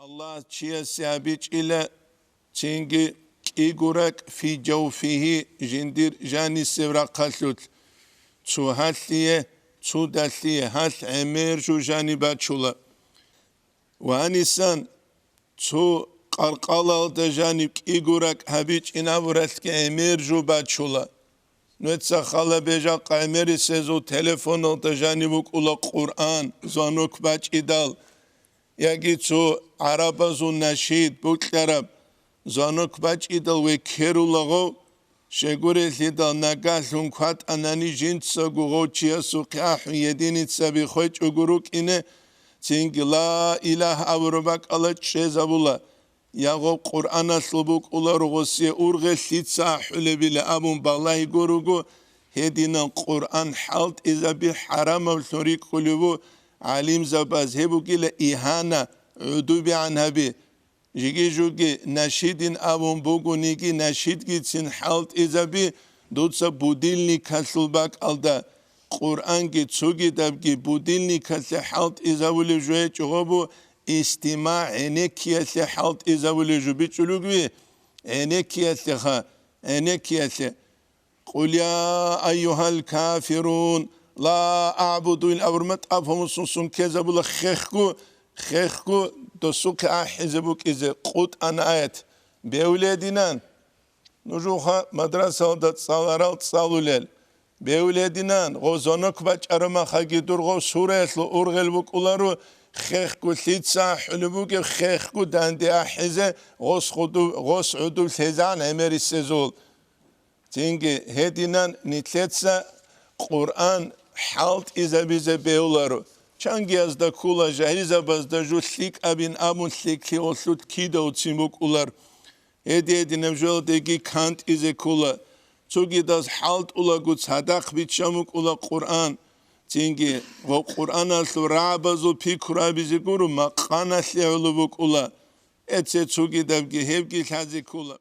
الله چیه سیابیچ إلى تینگی إيغورك في جوفه جندير جاني سورا قلت تو هاتليه تو داتليه هات عمير جو جاني باتشولا وانسان تو قرقالا دا جانب إيغورك هبيج إناورتك عمير جو باتشولا نوتسا خالا بيجا قاميري سيزو تليفون دا جانبك أولا قرآن زانوك باج إدال ياجي تو عربا زو نشيد بوكلرب زانوك باج إدال وكيرو لغو شغوري لدال نگاهلون كوات أناني جنتسا غوغو چيا سوقياح يديني تسابي خوش أغروك إنه تينك لا إله أوربك الله تشيزابولا ياغو قرآن أسلبوك أولا رغسي أورغي لتسا حلبيلا أبون بالله غروغو هدينا قرآن حالت إذا بحرام الثوريك خلوبو عليم زباز هبو كلا إيهانا عدوبي عنها بي جيجي جوجي نشيدين أبون بوغو نيجي نشيد جيتسين حالت إذا بي دوتسا بوديلني كسلباك ألدا قرآن جي تسوغي دابجي بوديلني كسل حالت إذا ولي جوه جغبو استماع عينيكيا حالت إذا ولي جو بيتشلوغي عينيكيا عينيكيا قل يا أيها الكافرون لا أعبد الأورمت أفهم سنسون كذا بلا خيخكو دسوك أحزبوك إذا قد أنا آيات بأولادنا نجوها مدرسة ودت صالرات صالولال بأولادنا غوزانك باج أرما خاقي درغو سورة يسلو أورغل بوك أولارو خيخكو ثيتسا حلبوك خيخكو داندي أحزة غوص عدو الثيزان عمري السيزول تينجي هدينا نتلتسا قرآن حالت إذا بيزا بيولارو چانگی از دا کولا جهیزا باز دا جو سلیک ابین آمون سلیکی اصلوت کی دا اوتسیموک اولار هدی نمجول دگی کانت ایزه کولا چوگی داز حالت اولا گوت صدق بیت شاموک اولا قرآن تینگی و قرآن اصلو رعبازو پی کرابیزی گورو مقان اصلی علو بوک اولا اتسه چوگی دبگی هبگی خازی کولا